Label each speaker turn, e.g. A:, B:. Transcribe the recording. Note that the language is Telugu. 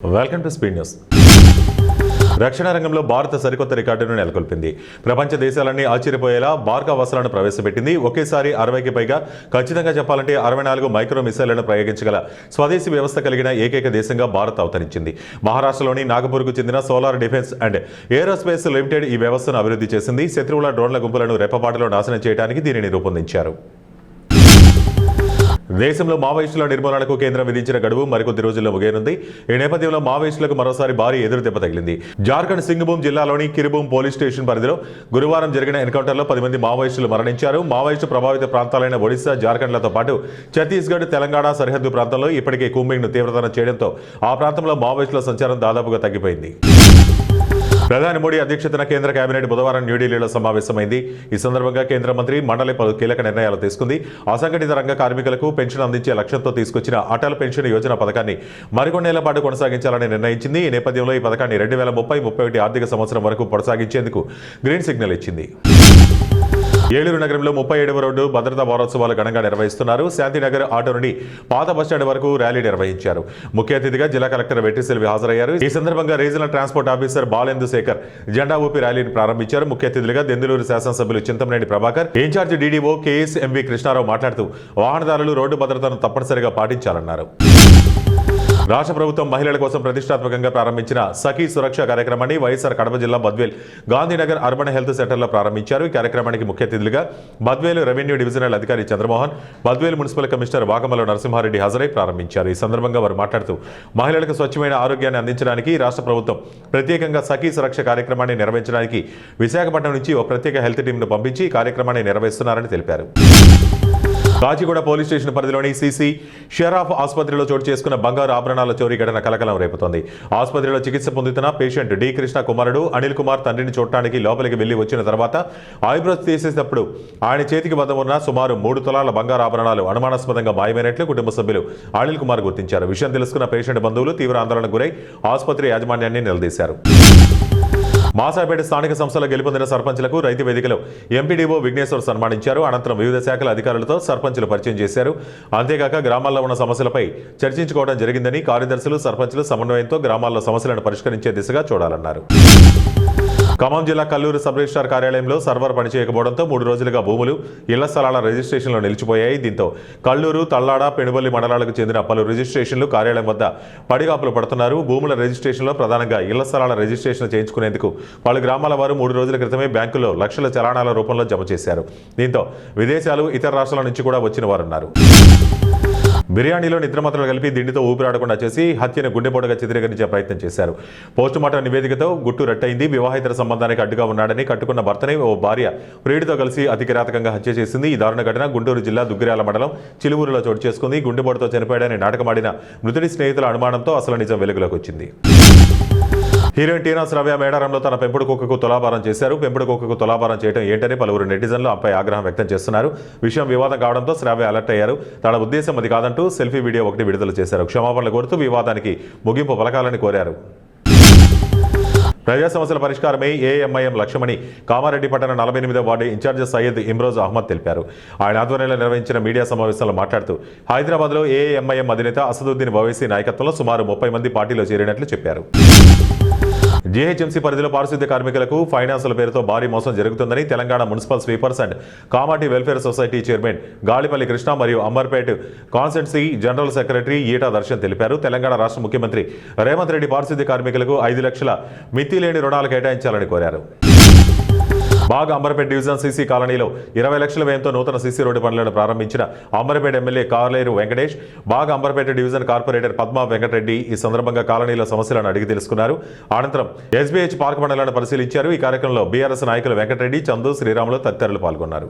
A: Welcome to speed news. రక్షణ రంగంలో భారత సరికొత్త రికార్డును నెలకొల్పింది. ప్రపంచ దేశాలన్నీ ఆశ్చర్యపోయేలా బార్కా వస్త్రాలను ప్రవేశపెట్టింది. ఒకేసారి 60కి పైగా, ఖచ్చితంగా చెప్పాలంటే 64 మైక్రో మిసైళ్లను ప్రయోగించగల స్వదేశీ వ్యవస్థ కలిగిన ఏకైక దేశంగా భారత్ అవతరించింది. మహారాష్ట్రలోని నాగపూర్కు చెందిన solar defence and aerospace limited ఈ వ్యవస్థను అభివృద్ధి చేసింది. శత్రువుల డ్రోన్ల గుంపులను రెప్పపాటులో నాశనం చేయడానికి దీనిని రూపొందించారు. దేశంలో మావోయిస్టుల నిర్మూలనకు కేంద్రం విధించిన గడువు మరికొద్ది రోజుల్లో ముగియనుంది. ఈ నేపథ్యంలో మావోయిస్టులకు మరోసారి భారీ ఎదురు దెబ్బ తగిలింది. జార్ఖండ్ సింగభూమ్ జిల్లాలోని కిరిబూమ్ పోలీస్ స్టేషన్ పరిధిలో గురువారం జరిగిన ఎన్కౌంటర్లో 10 మంది మావోయిస్టులు మరణించారు. మావోయిస్టు ప్రభావిత ప్రాంతాలైన ఒడిశా, జార్ఖండ్లతో పాటు ఛత్తీస్గఢ్, తెలంగాణ సరిహద్దు ప్రాంతంలో ఇప్పటికే కూంబింగ్ను తీవ్రతరం చేయడంతో ఆ ప్రాంతంలో మావోయిస్టుల సంచారం దాదాపుగా తగ్గిపోయింది. ప్రధాని మోడీ అధ్యక్షతన కేంద్ర కేబినెట్ బుధవారం న్యూఢిల్లీలో సమావేశమైంది. ఈ సందర్భంగా కేంద్ర మంత్రి మండలి పలు కీలక నిర్ణయాలు తీసుకుంది. అసంఘటిత రంగ కార్మికులకు పెన్షన్ అందించే లక్ష్యంతో తీసుకొచ్చిన అటల్ పెన్షన్ యోజన పథకాన్ని మరికొన్నేళ్ల పాటు కొనసాగించాలని నిర్ణయించింది. ఈ నేపథ్యంలో ఈ పథకాన్ని 2030-31 ఆర్థిక సంవత్సరం వరకు కొనసాగించేందుకు గ్రీన్ సిగ్నల్ ఇచ్చింది. ఏలూరు నగరంలో 37వ రోడ్డు భద్రతా వారోత్సవాలు ఘనంగా నిర్వహిస్తున్నారు. శాంతినగర్ ఆటో నుండి పాత బస్టాండ్ వరకు ర్యాలీ నిర్వహించారు. ముఖ్య అతిథిగా జిల్లా కలెక్టర్ వెట్టిసెల్వి హాజరయ్యారు. ఈ సందర్భంగా రీజనల్ ట్రాన్స్పోర్ట్ ఆఫీసర్ బాలేందు శేఖర్ జెండా ఊపి ర్యాలీని ప్రారంభించారు. ముఖ్య అతిథులుగా దెందులూరు శాసనసభ్యులు చింతమనేని ప్రభాకర్, ఇన్ఛార్జ్ డీడీఓ కేఎస్ఎంవి కృష్ణారావు మాట్లాడుతూ వాహనదారులు రోడ్డు భద్రతను తప్పనిసరిగా పాటించాలన్నారు. రాష్ట్ర ప్రభుత్వం మహిళల కోసం ప్రతిష్టాత్మకంగా ప్రారంభించిన సఖీ సురక్ష కార్యక్రమాన్ని వైఎస్ఆర్ కడప జిల్లా బద్వేల్ గాంధీనగర్ అర్బన్ హెల్త్ సెంటర్లో ప్రారంభించారు. ఈ కార్యక్రమానికి ముఖ్య అతిథులుగా బద్వేలు రెవెన్యూ డివిజనల్ అధికారి చంద్రమోహన్, బద్వేలు మున్సిపల్ కమిషనర్ వాకమల నరసింహారెడ్డి హాజరై ప్రారంభించారు. ఈ సందర్భంగా వారు మాట్లాడుతూ మహిళలకు స్వచ్ఛమైన ఆరోగ్యాన్ని అందించడానికి రాష్ట్ర ప్రభుత్వం ప్రత్యేకంగా సఖీ సురక్ష కార్యక్రమాన్ని నిర్వహించడానికి విశాఖపట్నం నుంచి ఓ ప్రత్యేక హెల్త్ టీంను పంపించి ఈ కార్యక్రమాన్ని నిర్వహిస్తున్నారని తెలిపారు. కాచిగూడ పోలీస్ స్టేషన్ పరిధిలోని సిసి షెరాఫ్ ఆసుపత్రిలో చోటు చేసుకున్న బంగారు ఆభరణాల చోరీ ఘటన కలకలం రేపుతోంది. ఆసుపత్రిలో చికిత్స పొందుతున్న పేషెంట్ డి కృష్ణ కుమారుడు అనిల్ కుమార్ తండ్రిని చూడటానికి లోపలికి వెళ్లి వచ్చిన తర్వాత ఐబ్రోస్ తీసేటప్పుడు ఆయన చేతికి వద్ద ఉన్న సుమారు 3 తులాల బంగారు ఆభరణాలు అనుమానాస్పదంగా మాయమైనట్లు కుటుంబ సభ్యులు అనిల్ కుమార్ గుర్తించారు. విషయం తెలుసుకున్న పేషెంట్ బంధువులు తీవ్ర ఆందోళనకు గురై ఆసుపత్రి యాజమాన్యాన్ని నిలదీశారు. మాసాపేట స్థానిక సంస్థలో గెలుపొందిన సర్పంచ్లకు రైతు వేదికలో ఎంపీడీఓ విఘ్నేశ్వర్ సన్మానించారు. అనంతరం వివిధ శాఖల అధికారులతో సర్పంచ్లు పరిచయం చేశారు. అంతేకాక గ్రామాల్లో ఉన్న సమస్యలపై చర్చించుకోవడం జరిగిందని, కార్యదర్శులు, సర్పంచ్లు సమన్వయంతో గ్రామాల్లో సమస్యలను పరిష్కరించే దిశగా చూడాలన్నారు. ఖమ్మం జిల్లా కల్లూరు సబ్ రిజిస్ట్రార్ కార్యాలయంలో సర్వర్ పనిచేయకపోవడంతో 3 రోజులుగా భూములు, ఇళ్ల స్థలాల రిజిస్ట్రేషన్లు నిలిచిపోయాయి. దీంతో కల్లూరు, తల్లాడ, పెనుబల్లి మండలాలకు చెందిన పలు రిజిస్ట్రేషన్లు కార్యాలయం వద్ద పడిగాపులు పడుతున్నారు. భూముల రిజిస్ట్రేషన్లో ప్రధానంగా ఇళ్ల స్థలాల రిజిస్ట్రేషన్ చేయించుకునేందుకు పలు గ్రామాల వారు 3 రోజుల క్రితమే బ్యాంకుల్లో లక్షల చలానాల రూపంలో జమ చేశారు. దీంతో విదేశాలు, ఇతర రాష్ట్రాల నుంచి కూడా వచ్చిన వారున్నారు. బిర్యానీలో నిద్రమాత్రలు కలిపి దిండితో ఊపిరాడకుండా చేసి హత్యను గుండెపోటుగా చిత్రీకరించే ప్రయత్నం చేశారు. పోస్టుమార్టం నివేదికతో గుట్టు రట్టయింది. వివాహేతర సంబంధానికి అడ్డుగా ఉన్నాడని కట్టుకున్న భర్తని ఓ భార్య ప్రియుడితో కలిసి అతి కిరాతకంగా హత్య చేసింది. ఈ దారుణ ఘటన గుంటూరు జిల్లా దుగ్గిరాల మండలం చిలువూరులో చోటు చేసుకుంది. గుండెపోటుతో చనిపోయాడని నాటకమాడిన మృతుడి స్నేహితుల అనుమానంతో అసలు నిజం వెలుగులోకి వచ్చింది. హీరోయిన్ టీనా శ్రావ్య మేడారంలో తన పెంపుడు కుక్కకు తులాభారం చేశారు. పెంపుడు కుక్కకు తులాభారం చేయడం ఏంటని పలువురు నెటిజన్లు ఆపై ఆగ్రహం వ్యక్తం చేస్తున్నారు. విషయం వివాదం కావడంతో శ్రావ్య అలర్ట్ అయ్యారు. తన ఉద్దేశం అది కాదంటూ సెల్ఫీ వీడియో ఒకటి విడుదల చేశారు. క్షమాపణలు కోరుతూ వివాదానికి ముగింపు పలకాలని కోరారు. ప్రజా సమస్యల పరిష్కారమే ఏఎంఐఎం లక్ష్యమని కామారెడ్డి పట్టణ 48వ వార్డు ఇన్ఛార్జ్ సయ్యద్ ఇమ్రోజ్ అహ్మద్ తెలిపారు. ఆయన ఆధ్వర్యంలో నిర్వహించిన మీడియా సమావేశంలో మాట్లాడుతూ హైదరాబాద్లో ఏఎంఐఎం అధినేత అసదుద్దీన్ ఓవైసీ నాయకత్వంలో సుమారు 30 మంది పార్టీలో చేరినట్లు చెప్పారు. జీహెచ్ఎంసీ పరిధిలో పారిశుద్ధ్య కార్మికులకు ఫైనాన్సుల పేరుతో భారీ మోసం జరుగుతుందని Telangana municipal sweepers and Kamati welfare society chairman Galipalli Krishna మరియు Amberpet constituency general secretary Eeta Darshan తెలిపారు. తెలంగాణ రాష్ట్ర ముఖ్యమంత్రి రేవంత్ రెడ్డి పారిశుద్ధ్య కార్మికులకు 5 లక్షల మితిలేని రుణాలు కేటాయించాలని కోరారు. బాగ్ అంబర్పేట డివిజన్ సీసీ కాలనీలో 20 లక్షల వ్యయంతో నూతన సీసీ రోడ్డు పనులను ప్రారంభించిన అంబర్పేట ఎమ్మెల్యే కార్లేరు వెంకటేష్, బాగ్ అంబర్పేట డివిజన్ కార్పొరేటర్ పద్మా వెంకటరెడ్డి ఈ సందర్భంగా కాలనీలో సమస్యలను అడిగి తెలుసుకున్నారు. అనంతరం ఎస్బీహెచ్ పార్క్ మండలాన్ని పరిశీలించారు. ఈ కార్యక్రమంలో బీఆర్ఎస్ నాయకులు వెంకటరెడ్డి, చందు, శ్రీరాములు తదితరులు పాల్గొన్నారు.